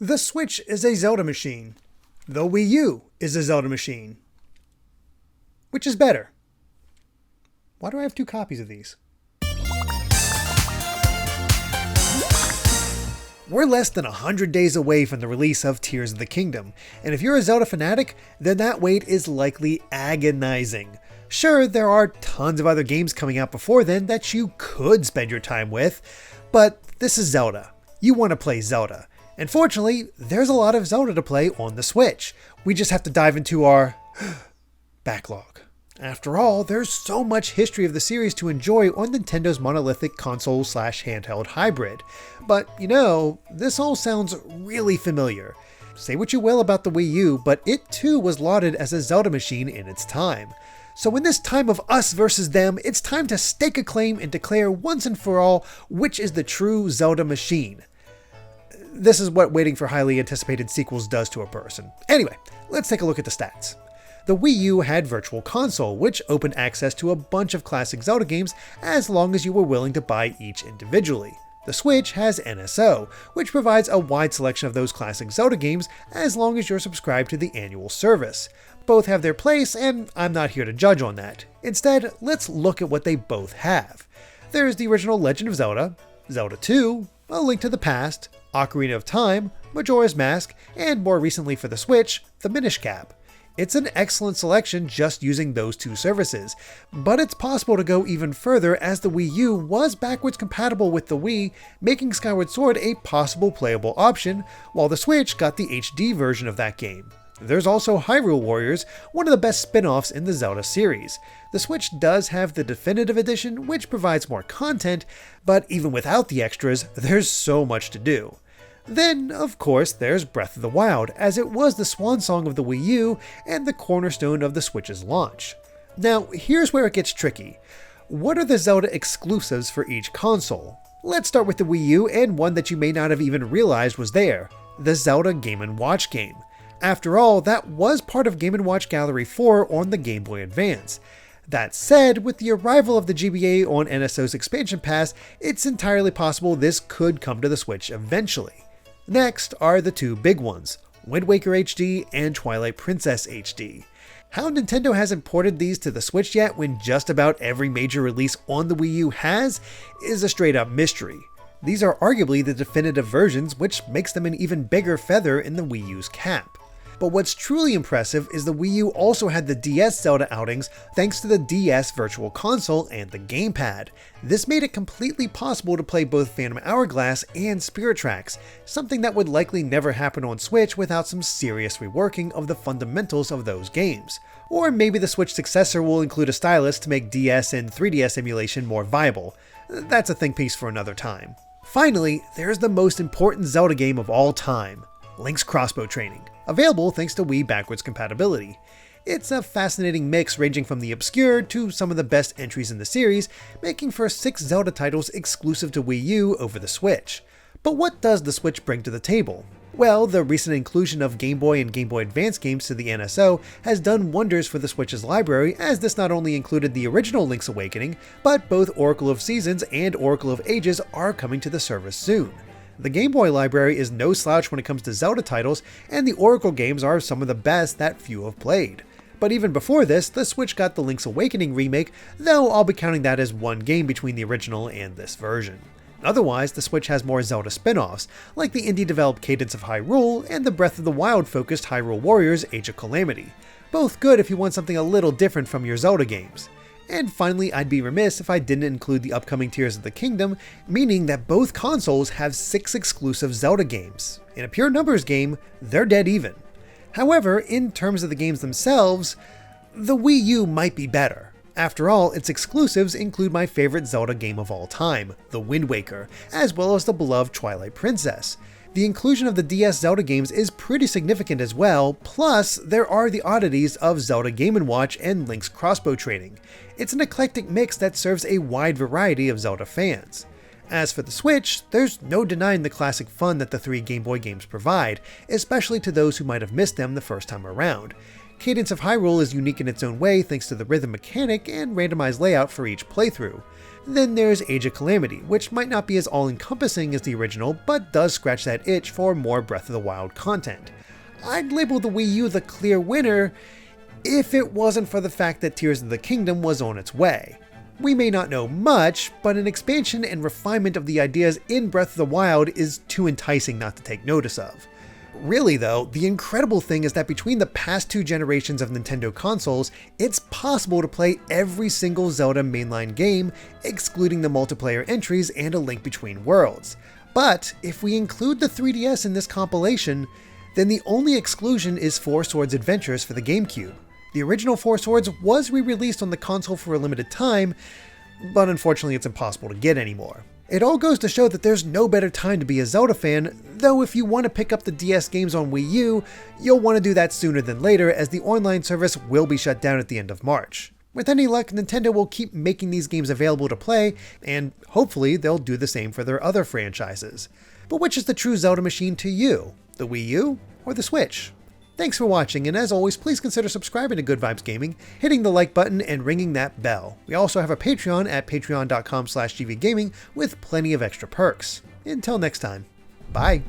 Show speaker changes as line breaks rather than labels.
The Switch is a Zelda machine. The Wii U is a Zelda machine. Which is better? Why do I have two copies of these? We're less than 100 days away from the release of Tears of the Kingdom, and if you're a Zelda fanatic, then that wait is likely agonizing. Sure, there are tons of other games coming out before then that you could spend your time with, but this is Zelda. You want to play Zelda. And fortunately, there's a lot of Zelda to play on the Switch. We just have to dive into our backlog. After all, there's so much history of the series to enjoy on Nintendo's monolithic console/handheld hybrid. But, this all sounds really familiar. Say what you will about the Wii U, but it too was lauded as a Zelda machine in its time. So in this time of us versus them, it's time to stake a claim and declare once and for all which is the true Zelda machine. This is what waiting for highly anticipated sequels does to a person. Anyway, let's take a look at the stats. The Wii U had Virtual Console, which opened access to a bunch of classic Zelda games as long as you were willing to buy each individually. The Switch has NSO, which provides a wide selection of those classic Zelda games as long as you're subscribed to the annual service. Both have their place, and I'm not here to judge on that. Instead, let's look at what they both have. There's the original Legend of Zelda, Zelda 2, A Link to the Past, Ocarina of Time, Majora's Mask, and more recently for the Switch, the Minish Cap. It's an excellent selection just using those two services, but it's possible to go even further as the Wii U was backwards compatible with the Wii, making Skyward Sword a possible playable option, while the Switch got the HD version of that game. There's also Hyrule Warriors, one of the best spin-offs in the Zelda series. The Switch does have the Definitive Edition, which provides more content, but even without the extras, there's so much to do. Then, of course, there's Breath of the Wild, as it was the swan song of the Wii U and the cornerstone of the Switch's launch. Now, here's where it gets tricky. What are the Zelda exclusives for each console? Let's start with the Wii U and one that you may not have even realized was there, the Zelda Game & Watch game. After all, that was part of Game & Watch Gallery 4 on the Game Boy Advance. That said, with the arrival of the GBA on NSO's expansion pass, it's entirely possible this could come to the Switch eventually. Next are the two big ones, Wind Waker HD and Twilight Princess HD. How Nintendo hasn't ported these to the Switch yet when just about every major release on the Wii U has, is a straight up mystery. These are arguably the definitive versions, which makes them an even bigger feather in the Wii U's cap. But what's truly impressive is the Wii U also had the DS Zelda outings thanks to the DS Virtual Console and the Gamepad. This made it completely possible to play both Phantom Hourglass and Spirit Tracks, something that would likely never happen on Switch without some serious reworking of the fundamentals of those games. Or maybe the Switch successor will include a stylus to make DS and 3DS emulation more viable. That's a think piece for another time. Finally, there's the most important Zelda game of all time, Link's Crossbow Training, available thanks to Wii backwards compatibility. It's a fascinating mix ranging from the obscure to some of the best entries in the series, making for 6 Zelda titles exclusive to Wii U over the Switch. But what does the Switch bring to the table? Well, the recent inclusion of Game Boy and Game Boy Advance games to the NSO has done wonders for the Switch's library, as this not only included the original Link's Awakening, but both Oracle of Seasons and Oracle of Ages are coming to the service soon. The Game Boy library is no slouch when it comes to Zelda titles, and the Oracle games are some of the best that few have played. But even before this, the Switch got the Link's Awakening remake, though I'll be counting that as one game between the original and this version. Otherwise, the Switch has more Zelda spin-offs, like the indie-developed Cadence of Hyrule and the Breath of the Wild-focused Hyrule Warriors Age of Calamity. Both good if you want something a little different from your Zelda games. And finally, I'd be remiss if I didn't include the upcoming Tears of the Kingdom, meaning that both consoles have 6 exclusive Zelda games. In a pure numbers game, they're dead even. However, in terms of the games themselves, the Wii U might be better. After all, its exclusives include my favorite Zelda game of all time, The Wind Waker, as well as the beloved Twilight Princess. The inclusion of the DS Zelda games is pretty significant as well, plus there are the oddities of Zelda Game & Watch and Link's Crossbow Training. It's an eclectic mix that serves a wide variety of Zelda fans. As for the Switch, there's no denying the classic fun that the 3 Game Boy games provide, especially to those who might have missed them the first time around. Cadence of Hyrule is unique in its own way thanks to the rhythm mechanic and randomized layout for each playthrough. Then there's Age of Calamity, which might not be as all-encompassing as the original, but does scratch that itch for more Breath of the Wild content. I'd label the Wii U the clear winner if it wasn't for the fact that Tears of the Kingdom was on its way. We may not know much, but an expansion and refinement of the ideas in Breath of the Wild is too enticing not to take notice of. Really though, the incredible thing is that between the past 2 generations of Nintendo consoles, it's possible to play every single Zelda mainline game, excluding the multiplayer entries and A Link Between Worlds. But if we include the 3DS in this compilation, then the only exclusion is Four Swords Adventures for the GameCube. The original Four Swords was re-released on the console for a limited time, but unfortunately it's impossible to get anymore. It all goes to show that there's no better time to be a Zelda fan, though if you want to pick up the DS games on Wii U, you'll want to do that sooner than later as the online service will be shut down at the end of March. With any luck, Nintendo will keep making these games available to play, and hopefully they'll do the same for their other franchises. But which is the true Zelda machine to you? The Wii U or the Switch? Thanks for watching, and as always, please consider subscribing to Good Vibes Gaming, hitting the like button, and ringing that bell. We also have a Patreon at patreon.com/gvgaming with plenty of extra perks. Until next time, bye!